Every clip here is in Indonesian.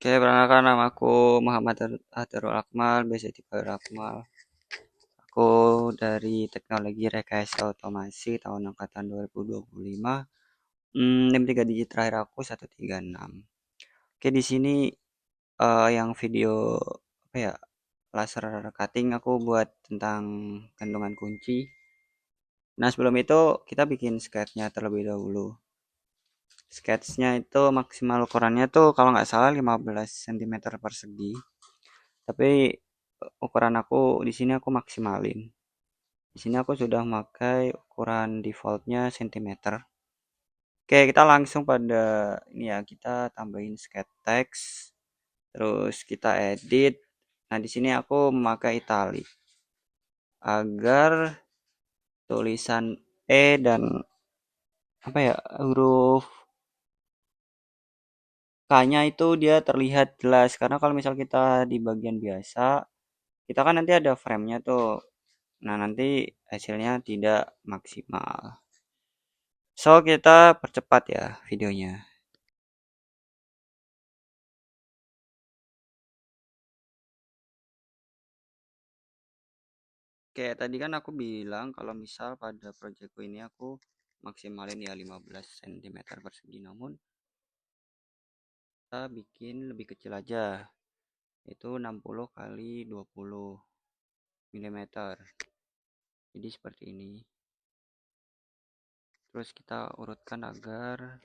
Oke, perkenalkan nama aku Muhammad Hadarul Akmal, biasa dipanggil Akmal. Aku dari Teknologi Rekayasa Otomasi tahun angkatan 2025. NIM 3 digit terakhir aku 136. Oke, di sini yang video apa ya? Laser cutting aku buat tentang kandungan kunci. Nah, sebelum itu kita bikin sketchnya terlebih dahulu. Sketchnya itu maksimal ukurannya tuh kalau nggak salah 15 cm persegi. Tapi ukuran aku di sini aku maksimalin. Di sini aku sudah memakai ukuran defaultnya cm. Oke, kita langsung pada ini ya, kita tambahin sketch text, terus kita edit. Nah, di sini aku memakai italic agar tulisan E dan apa ya, huruf K-nya itu dia terlihat jelas karena kalau misal kita di bagian biasa, kita kan nanti ada frame-nya tuh. Nah, nanti hasilnya tidak maksimal. So, kita percepat ya videonya. Oke, tadi kan aku bilang kalau misal pada proyekku ini aku maksimalin ya 15 cm persegi. Namun, kita bikin lebih kecil aja. Itu 60 kali 20 mm. Jadi seperti ini. Terus kita urutkan agar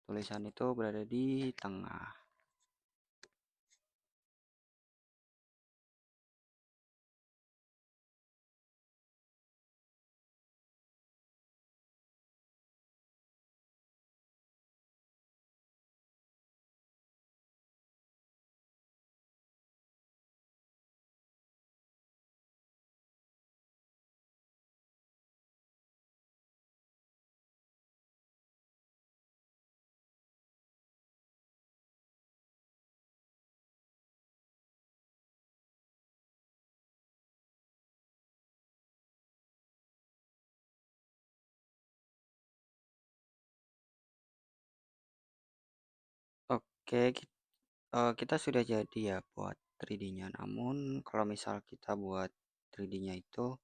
tulisan itu berada di tengah. Oke, kita sudah jadi ya buat 3D-nya. Namun kalau misal kita buat 3D-nya itu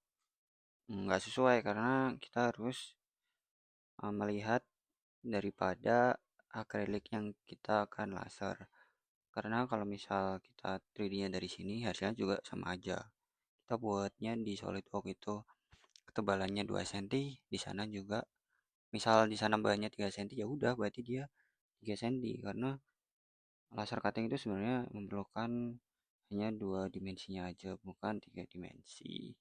nggak sesuai karena kita harus melihat daripada akrilik yang kita akan laser. Karena kalau misal kita 3D-nya dari sini hasilnya juga sama aja. Kita buatnya di SolidWorks itu ketebalannya 2 cm, di sana juga misal di sana banyak 3 cm ya udah berarti dia 3 cm karena laser cutting itu sebenarnya memerlukan hanya dua dimensinya aja bukan tiga dimensi.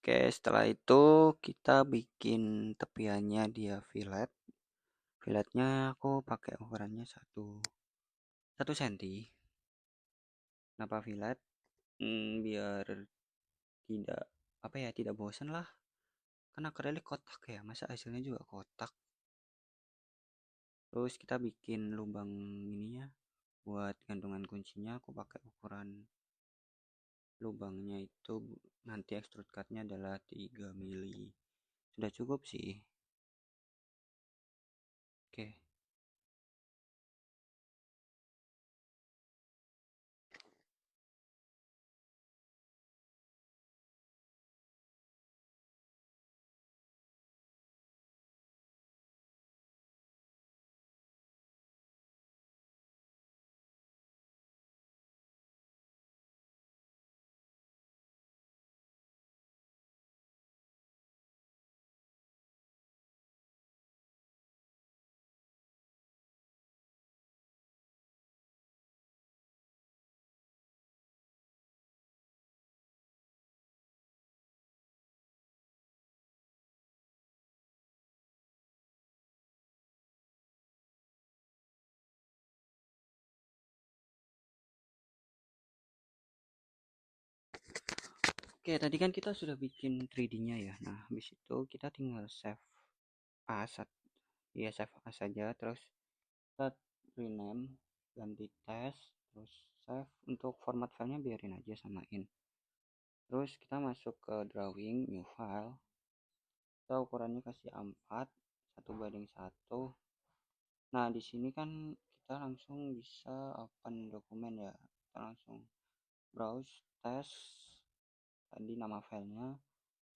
Oke, setelah itu kita bikin tepiannya dia fillet. Filletnya aku pakai ukurannya satu senti. Kenapa fillet? Biar tidak apa ya, tidak bosan lah. Karena akrilik kotak ya, masa hasilnya juga kotak. Terus kita bikin lubang ininya buat gantungan kuncinya aku pakai ukuran lubangnya itu nanti extrude cutnya adalah 3 mili. Sudah cukup sih. Oke. Oke, tadi kan kita sudah bikin 3D-nya ya. Nah, habis itu kita tinggal save as, ya save as saja, terus kita rename, ganti test, terus save. Untuk format filenya biarin aja samain. Terus kita masuk ke drawing, new file, kita ukurannya kasih A4, 1:1. Nah, di sini kan kita langsung bisa open dokumen ya. Kita langsung browse tes, tadi nama filenya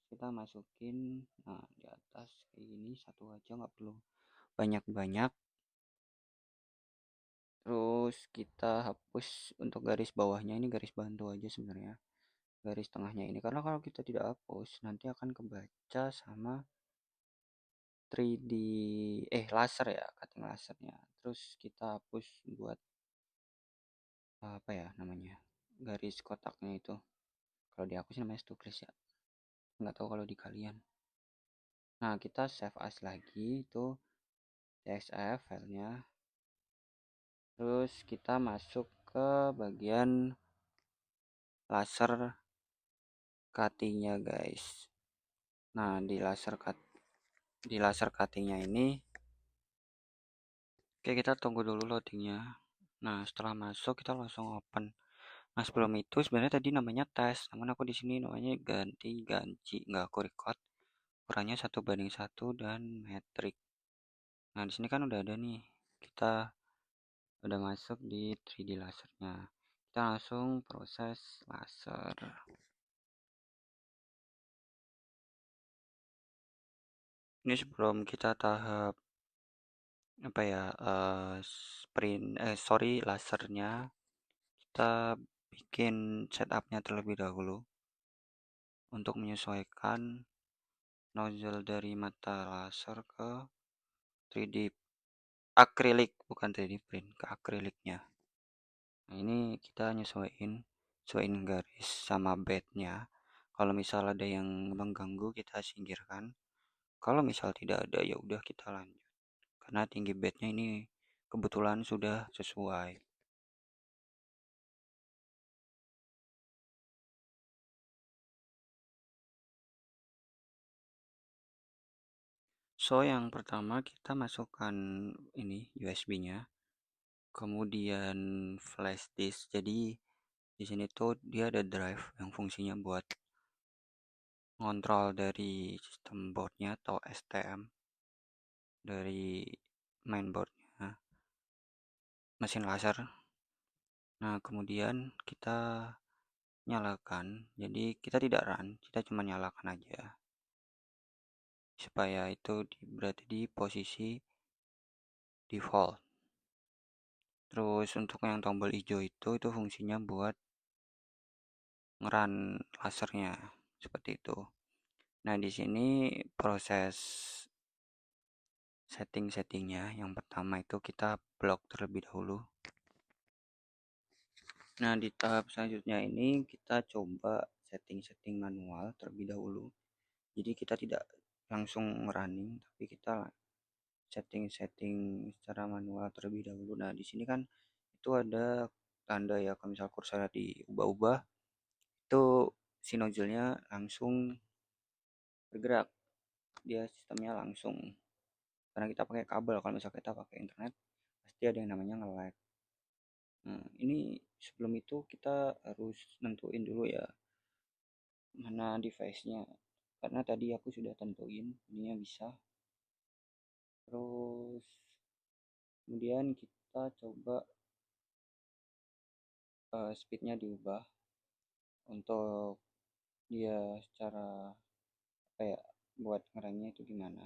kita masukin. Nah, di atas kayak gini satu aja, nggak perlu banyak-banyak. Terus kita hapus untuk garis bawahnya, ini garis bantu aja sebenarnya. Garis tengahnya ini, karena kalau kita tidak hapus nanti akan kebaca sama 3D laser ya, cutting lasernya. Terus kita hapus buat apa ya namanya, garis kotaknya itu. Kalau di aku sih namanya stuplis ya, nggak tahu kalau di kalian. Nah, kita save as lagi itu tsf filenya. Terus kita masuk ke bagian laser cuttingnya guys. Nah, di laser cuttingnya ini, oke, kita tunggu dulu loadingnya. Nah, setelah masuk kita langsung open. Nah, sebelum itu sebenarnya tadi namanya tes, namun aku di sini namanya ganti, nggak aku record. Ukurannya 1:1 dan metrik. Nah, di sini kan udah ada nih. Kita udah masuk di 3D lasernya. Kita langsung proses laser. Ini sebelum kita tahap apa ya, lasernya, kita bikin setupnya terlebih dahulu untuk menyesuaikan nozzle dari mata laser ke 3D akrilik, bukan 3D print, ke akriliknya. Nah, ini kita sesuaiin garis sama bednya. Kalau misal ada yang mengganggu kita singkirkan. Kalau misal tidak ada ya udah kita lanjut. Karena tinggi bednya ini kebetulan sudah sesuai. So, yang pertama kita masukkan ini USB-nya, kemudian flash disk. Jadi di sini tuh dia ada drive yang fungsinya buat ngontrol dari sistem boardnya atau STM dari mainboardnya mesin laser. Nah, kemudian kita nyalakan. Jadi kita tidak run, kita cuma nyalakan aja supaya itu berada di posisi default. Terus untuk yang tombol hijau itu fungsinya buat ngeran lasernya seperti itu. Nah, di sini proses setting-settingnya yang pertama itu kita blok terlebih dahulu. Nah, di tahap selanjutnya ini kita coba setting-setting manual terlebih dahulu. Jadi kita tidak langsung running, tapi kita setting-setting secara manual terlebih dahulu. Nah, di sini kan itu ada tanda ya, kalau misal kursornya diubah-ubah, itu si nozzle-nya langsung bergerak. Dia sistemnya langsung. Karena kita pakai kabel, kalau misal kita pakai internet, pasti ada yang namanya nge-lag. Nah, ini sebelum itu kita harus nentuin dulu ya mana device-nya. Karena tadi aku sudah tentuin, ininya bisa. Terus kemudian kita coba speednya diubah untuk dia secara apa ya, buat ngeremnya itu gimana.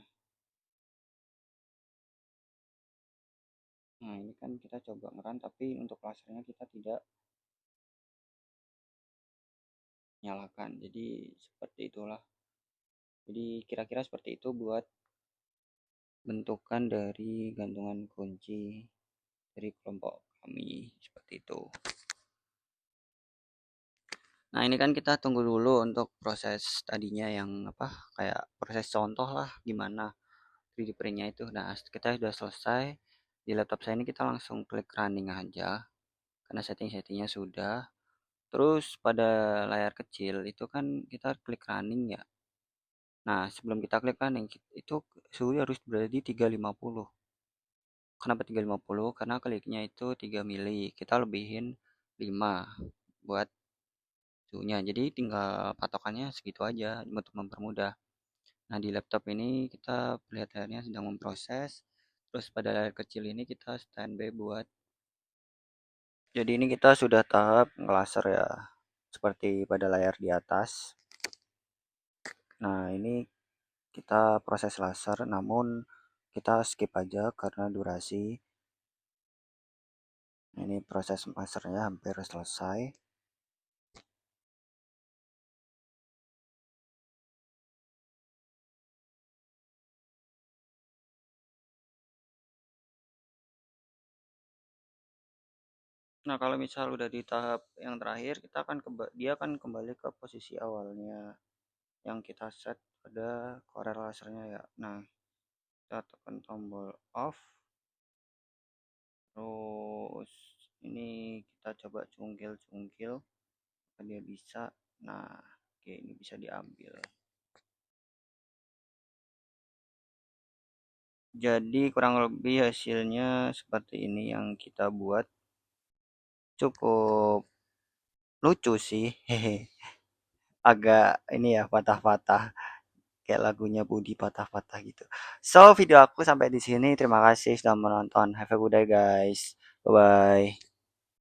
Nah, ini kan kita coba ngeran tapi untuk lasernya kita tidak nyalakan, jadi seperti itulah. Jadi kira-kira seperti itu buat bentukan dari gantungan kunci dari kelompok kami, seperti itu. Nah, ini kan kita tunggu dulu untuk proses tadinya yang apa, kayak proses contoh lah gimana 3D print-nya itu. Nah, kita sudah selesai. Di laptop saya ini kita langsung klik running aja karena setting-settingnya sudah. Terus pada layar kecil itu kan kita klik running ya. Nah, sebelum kita klik running itu suhu harus berada di 350. Kenapa 350? Karena kliknya itu 3 mili. Kita lebihin 5 buat suhunya. Jadi tinggal patokannya segitu aja untuk mempermudah. Nah, di laptop ini kita lihat layarnya sedang memproses. Terus pada layar kecil ini kita standby buat. Jadi ini kita sudah tahap ngelaser ya, seperti pada layar di atas. Nah, ini kita proses laser, namun kita skip aja karena durasi. Ini proses lasernya hampir selesai. Nah, kalau misal udah di tahap yang terakhir, dia akan kembali ke posisi awalnya yang kita set pada korel lasernya ya. Nah, kita tekan tombol off. Terus ini kita coba cungkil-cungkil apakah dia bisa. Nah, oke, ini bisa diambil. Jadi kurang lebih hasilnya seperti ini yang kita buat. Cukup lucu sih. Hehe. Agak ini ya patah-patah kayak lagunya Budi patah-patah gitu. So, video aku sampai di sini. Terima kasih sudah menonton. Have a good day guys. Bye bye.